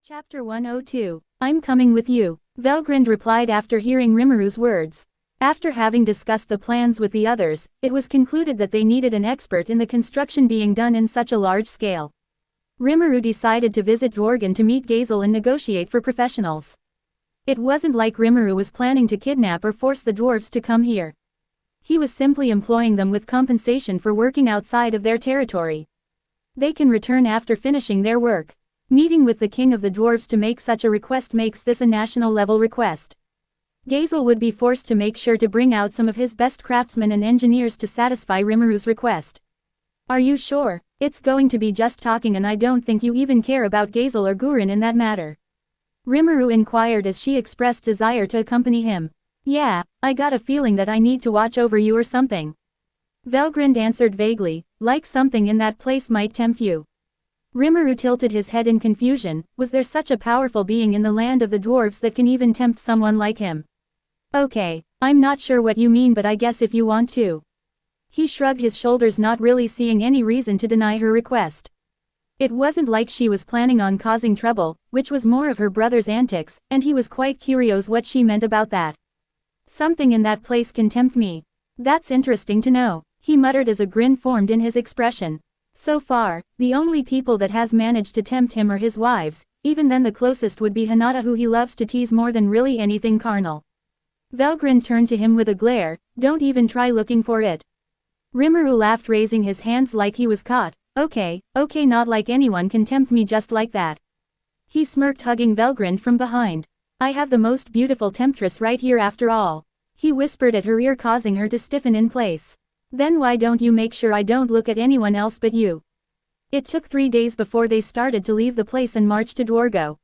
Chapter 102. I'm coming with you, Velgrind replied after hearing Rimuru's words. After having discussed the plans with the others, it was concluded that they needed an expert in the construction being done in such a large scale. Rimuru decided to visit Dworgen to meet Gazel and negotiate for professionals. It wasn't like Rimuru was planning to kidnap or force the dwarves to come here. He was simply employing them with compensation for working outside of their territory. They can return after finishing their work. Meeting with the king of the dwarves to make such a request makes this a national-level request. Gazel would be forced to make sure to bring out some of his best craftsmen and engineers to satisfy Rimuru's request. Are you sure? It's going to be just talking and I don't think you even care about Gazel or Gurin in that matter. Rimuru inquired as she expressed desire to accompany him. Yeah, I got a feeling that I need to watch over you or something. Velgrind answered vaguely, like something in that place might tempt you. Rimuru tilted his head in confusion. Was there such a powerful being in the land of the dwarves that can even tempt someone like him? Okay, I'm not sure what you mean but I guess if you want to. He shrugged his shoulders, not really seeing any reason to deny her request. It wasn't like she was planning on causing trouble, which was more of her brother's antics, and he was quite curious what she meant about that. Something in that place can tempt me. That's interesting to know, he muttered as a grin formed in his expression. So far, the only people that has managed to tempt him are his wives, even then the closest would be Hinata, who he loves to tease more than really anything carnal. Velgrind turned to him with a glare. Don't even try looking for it. Rimuru laughed, raising his hands like he was caught. Okay, not like anyone can tempt me just like that. He smirked, hugging Velgrind from behind. I have the most beautiful temptress right here after all. He whispered at her ear, causing her to stiffen in place. Then why don't you make sure I don't look at anyone else but you? It took 3 days before they started to leave the place and march to Dworgo.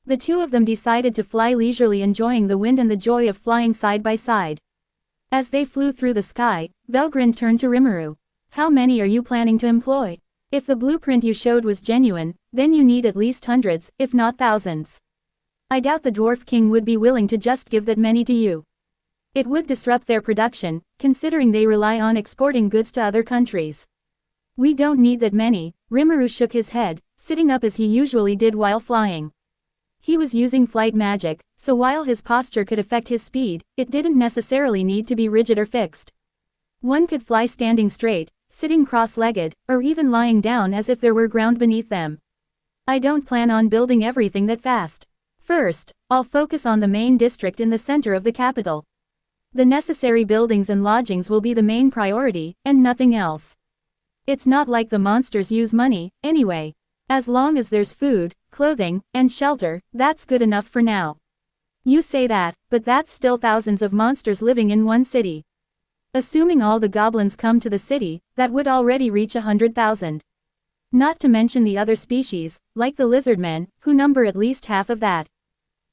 The two of them decided to fly leisurely, enjoying the wind and the joy of flying side by side. As they flew through the sky, Velgrind turned to Rimuru. How many are you planning to employ? If the blueprint you showed was genuine, then you need at least hundreds, if not thousands. I doubt the Dwarf King would be willing to just give that many to you. It would disrupt their production, considering they rely on exporting goods to other countries. We don't need that many. Rimuru shook his head, sitting up as he usually did while flying. He was using flight magic, so while his posture could affect his speed, it didn't necessarily need to be rigid or fixed. One could fly standing straight, sitting cross-legged, or even lying down as if there were ground beneath them. I don't plan on building everything that fast. First, I'll focus on the main district in the center of the capital. The necessary buildings and lodgings will be the main priority, and nothing else. It's not like the monsters use money, anyway. As long as there's food, clothing, and shelter, that's good enough for now. You say that, but that's still thousands of monsters living in one city. Assuming all the goblins come to the city, that would already reach 100,000. Not to mention the other species, like the lizardmen, who number at least half of that.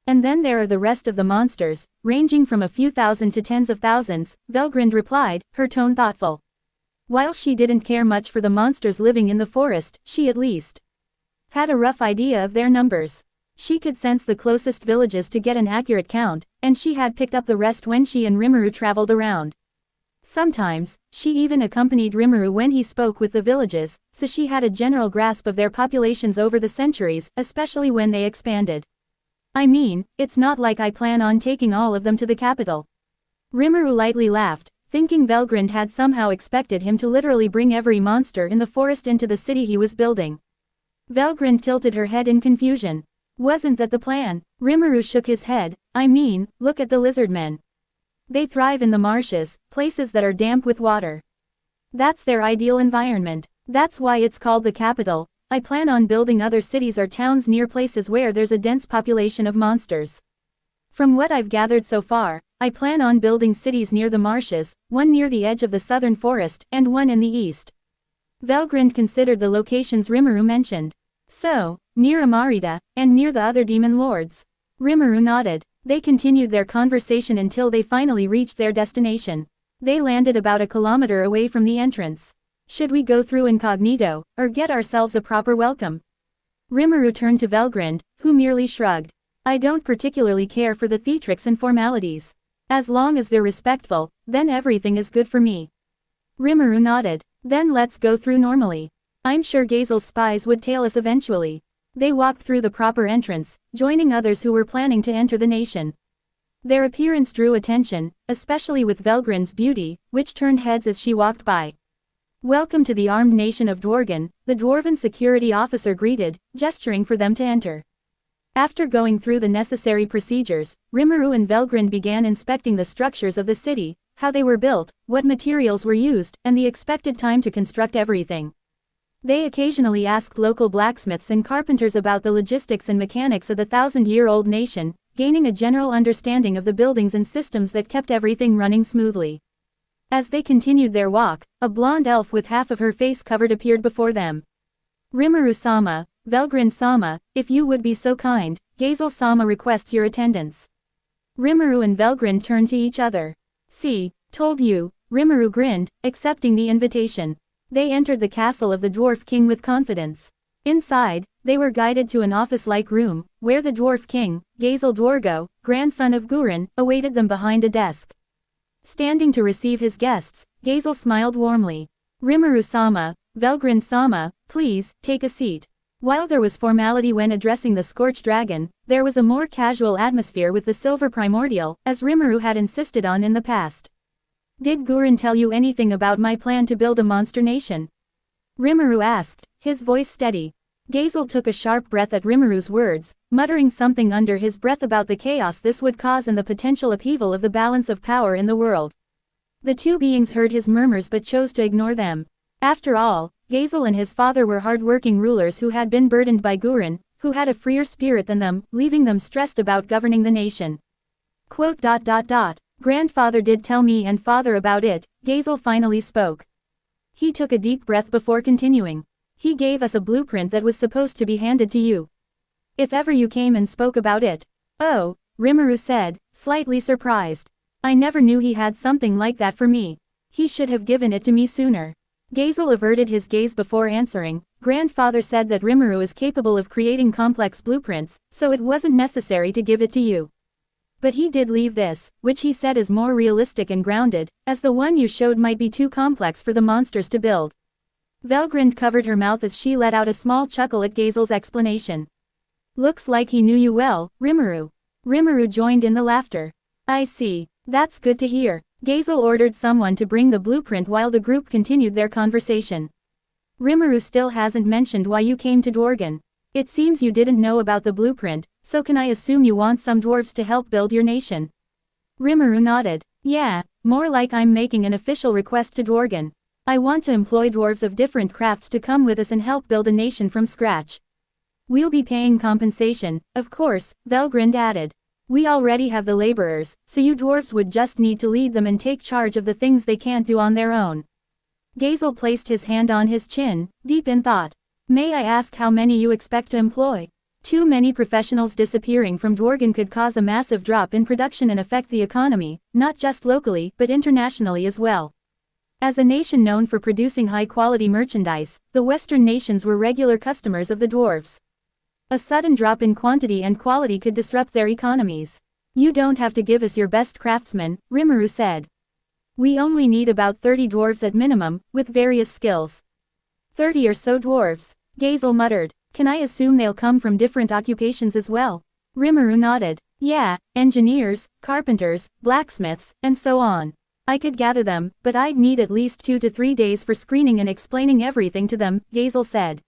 And then there are the rest of the monsters, ranging from a few thousand to tens of thousands, Velgrind replied, her tone thoughtful. While she didn't care much for the monsters living in the forest, she at least had a rough idea of their numbers. She could sense the closest villages to get an accurate count, and she had picked up the rest when she and Rimuru traveled around. Sometimes, she even accompanied Rimuru when he spoke with the villages, so she had a general grasp of their populations over the centuries, especially when they expanded. I mean, it's not like I plan on taking all of them to the capital. Rimuru lightly laughed, thinking Velgrind had somehow expected him to literally bring every monster in the forest into the city he was building. Velgrind tilted her head in confusion. Wasn't that the plan? Rimuru shook his head. I mean, look at the lizardmen. They thrive in the marshes, places that are damp with water. That's their ideal environment. That's why it's called the capital. I plan on building other cities or towns near places where there's a dense population of monsters. From what I've gathered so far, I plan on building cities near the marshes, one near the edge of the southern forest, and one in the east. Velgrind considered the locations Rimuru mentioned. So, near Amarita, and near the other demon lords. Rimuru nodded. They continued their conversation until they finally reached their destination. They landed about a kilometer away from the entrance. Should we go through incognito, or get ourselves a proper welcome? Rimuru turned to Velgrind, who merely shrugged. I don't particularly care for the theatrics and formalities. As long as they're respectful, then everything is good for me. Rimuru nodded. Then let's go through normally. I'm sure Gazel's spies would tail us eventually. They walked through the proper entrance, joining others who were planning to enter the nation. Their appearance drew attention, especially with Velgrind's beauty, which turned heads as she walked by. "Welcome to the armed nation of Dworgen," the dwarven security officer greeted, gesturing for them to enter. After going through the necessary procedures, Rimuru and Velgrind began inspecting the structures of the city, how they were built, what materials were used, and the expected time to construct everything. They occasionally asked local blacksmiths and carpenters about the logistics and mechanics of the thousand-year-old nation, gaining a general understanding of the buildings and systems that kept everything running smoothly. As they continued their walk, a blonde elf with half of her face covered appeared before them. "Rimuru-sama, Velgrind-sama, if you would be so kind, Gazel-sama requests your attendance." Rimuru and Velgrind turned to each other. "See, told you," Rimuru grinned, accepting the invitation. They entered the castle of the Dwarf King with confidence. Inside, they were guided to an office-like room, where the Dwarf King, Gazel Dwargo, grandson of Gurin, awaited them behind a desk. Standing to receive his guests, Gazel smiled warmly. "Rimuru-sama, Velgrind-sama, please, take a seat." While there was formality when addressing the Scorched Dragon, there was a more casual atmosphere with the Silver Primordial, as Rimuru had insisted on in the past. "Did Gurin tell you anything about my plan to build a monster nation?" Rimuru asked, his voice steady. Gazel took a sharp breath at Rimuru's words, muttering something under his breath about the chaos this would cause and the potential upheaval of the balance of power in the world. The two beings heard his murmurs but chose to ignore them. After all, Gazel and his father were hard-working rulers who had been burdened by Gurin, who had a freer spirit than them, leaving them stressed about governing the nation. "Grandfather did tell me and father about it," Gazel finally spoke. He took a deep breath before continuing. "He gave us a blueprint that was supposed to be handed to you. If ever you came and spoke about it." "Oh," Rimuru said, slightly surprised. "I never knew he had something like that for me. He should have given it to me sooner." Gazel averted his gaze before answering. "Grandfather said that Rimuru is capable of creating complex blueprints, so it wasn't necessary to give it to you. But he did leave this, which he said is more realistic and grounded, as the one you showed might be too complex for the monsters to build." Velgrind covered her mouth as she let out a small chuckle at Gazel's explanation. "Looks like he knew you well, Rimuru." Rimuru joined in the laughter. "I see. That's good to hear." Gazel ordered someone to bring the blueprint while the group continued their conversation. "Rimuru still hasn't mentioned why you came to Dworgen. It seems you didn't know about the blueprint, so can I assume you want some dwarves to help build your nation?" Rimuru nodded. "Yeah, more like I'm making an official request to Dworgen. I want to employ dwarves of different crafts to come with us and help build a nation from scratch. We'll be paying compensation, of course," Velgrind added. "We already have the laborers, so you dwarves would just need to lead them and take charge of the things they can't do on their own." Gazel placed his hand on his chin, deep in thought. "May I ask how many you expect to employ?" Too many professionals disappearing from Dworgen could cause a massive drop in production and affect the economy, not just locally but internationally as well. As a nation known for producing high-quality merchandise, the Western nations were regular customers of the dwarves. A sudden drop in quantity and quality could disrupt their economies. "You don't have to give us your best craftsmen," Rimuru said. "We only need about 30 dwarves at minimum, with various skills." 30 or so dwarves, Gazel muttered. "Can I assume they'll come from different occupations as well?" Rimuru nodded. "Yeah, engineers, carpenters, blacksmiths, and so on. I could gather them, but I'd need at least 2 to 3 days for screening and explaining everything to them," Gazel said.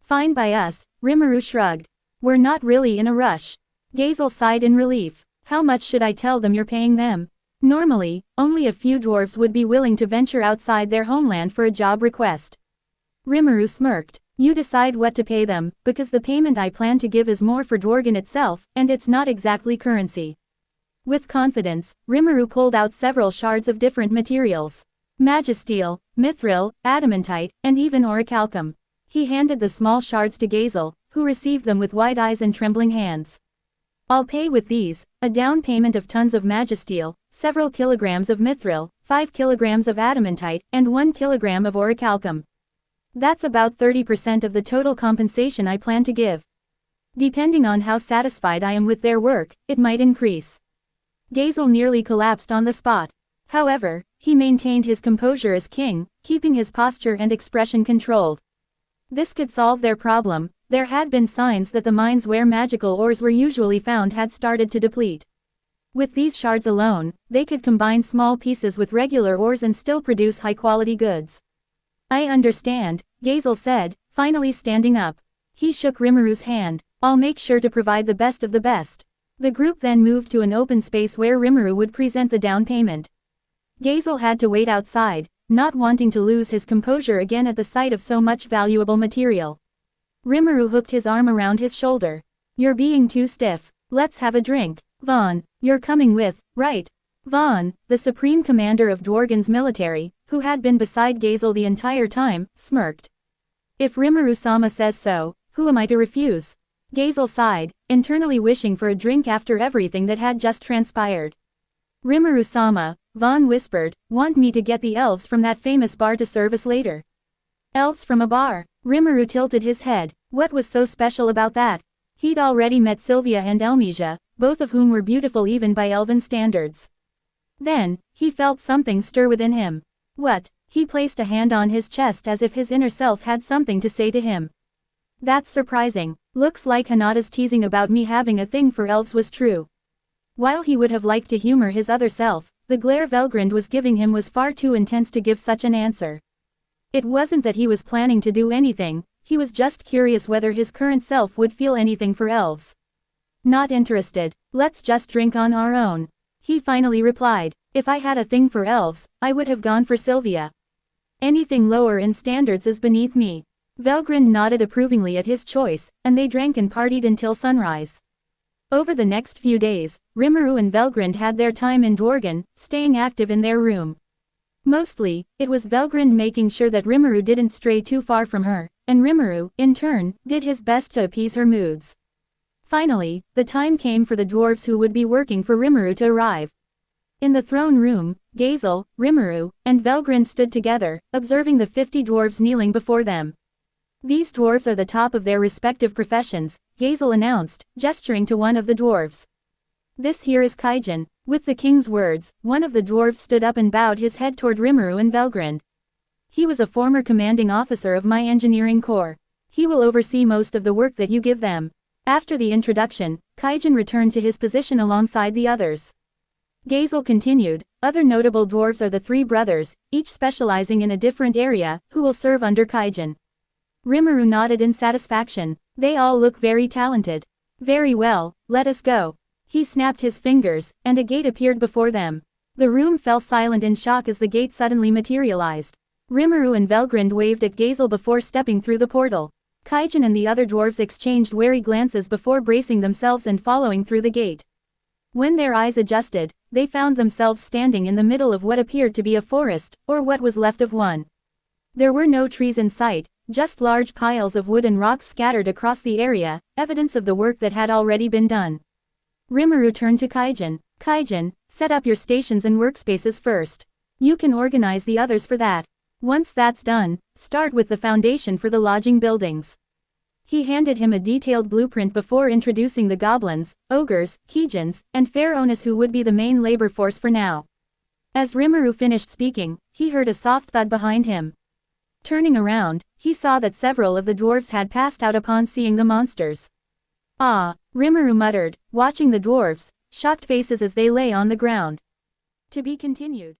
"Fine by us," Rimuru shrugged. "We're not really in a rush." Gazel sighed in relief. "How much should I tell them you're paying them?" Normally, only a few dwarves would be willing to venture outside their homeland for a job request. Rimuru smirked. "You decide what to pay them, because the payment I plan to give is more for Dworgen itself, and it's not exactly currency." With confidence, Rimuru pulled out several shards of different materials. Magisteel, mithril, adamantite, and even orichalcum. He handed the small shards to Gazel, who received them with wide eyes and trembling hands. "I'll pay with these, a down payment of tons of magisteel, several kilograms of mithril, 5 kilograms of adamantite, and 1 kilogram of orichalcum. That's about 30% of the total compensation I plan to give. Depending on how satisfied I am with their work, it might increase." Gazel nearly collapsed on the spot. However, he maintained his composure as king, keeping his posture and expression controlled. This could solve their problem, There had been signs that the mines where magical ores were usually found had started to deplete. With these shards alone, they could combine small pieces with regular ores and still produce high-quality goods. I understand, Gazel said, finally standing up. He shook Rimuru's hand. I'll make sure to provide the best of the best. The group then moved to an open space where Rimuru would present the down payment. Gazel had to wait outside, not wanting to lose his composure again at the sight of so much valuable material. Rimuru hooked his arm around his shoulder. You're being too stiff. Let's have a drink. Vaughn, you're coming with, right? Vaughn, the supreme commander of Dworgen's military, who had been beside Gazel the entire time, smirked. If Rimuru-sama says so, who am I to refuse? Gazel sighed, internally wishing for a drink after everything that had just transpired. Rimuru-sama, Vaughn whispered, want me to get the elves from that famous bar to serve us later. Elves from a bar? Rimuru tilted his head. What was so special about that? He'd already met Sylvia and Elmesia, both of whom were beautiful even by elven standards. Then, he felt something stir within him. What? He placed a hand on his chest as if his inner self had something to say to him. That's surprising. Looks like Hanada's teasing about me having a thing for elves was true. While he would have liked to humor his other self, the glare Velgrind was giving him was far too intense to give such an answer. It wasn't that he was planning to do anything, he was just curious whether his current self would feel anything for elves. Not interested. Let's just drink on our own. He finally replied. If I had a thing for elves, I would have gone for Sylvia. Anything lower in standards is beneath me. Velgrind nodded approvingly at his choice, and they drank and partied until sunrise. Over the next few days, Rimuru and Velgrind had their time in Dworgen, staying active in their room. Mostly, it was Velgrind making sure that Rimuru didn't stray too far from her, and Rimuru, in turn, did his best to appease her moods. Finally, the time came for the dwarves who would be working for Rimuru to arrive. In the throne room, Gazel, Rimuru, and Velgrind stood together, observing the 50 dwarves kneeling before them. These dwarves are the top of their respective professions, Gazel announced, gesturing to one of the dwarves. This here is Kaijin. With the king's words, one of the dwarves stood up and bowed his head toward Rimuru and Velgrind. He was a former commanding officer of my engineering corps. He will oversee most of the work that you give them. After the introduction, Kaijin returned to his position alongside the others. Gazel continued, other notable dwarves are the 3 brothers, each specializing in a different area, who will serve under Kaijin. Rimuru nodded in satisfaction. They all look very talented. Very well, let us go. He snapped his fingers, and a gate appeared before them. The room fell silent in shock as the gate suddenly materialized. Rimuru and Velgrind waved at Gazel before stepping through the portal. Kaijin and the other dwarves exchanged wary glances before bracing themselves and following through the gate. When their eyes adjusted, they found themselves standing in the middle of what appeared to be a forest, or what was left of one. There were no trees in sight, just large piles of wood and rocks scattered across the area, evidence of the work that had already been done. Rimuru turned to Kaijin. Kaijin, set up your stations and workspaces first. You can organize the others for that. Once that's done, start with the foundation for the lodging buildings. He handed him a detailed blueprint before introducing the goblins, ogres, Kijins, and pharaohs who would be the main labor force for now. As Rimuru finished speaking, he heard a soft thud behind him. Turning around, he saw that several of the dwarves had passed out upon seeing the monsters. Ah, Rimuru muttered, watching the dwarves, shocked faces as they lay on the ground. To be continued.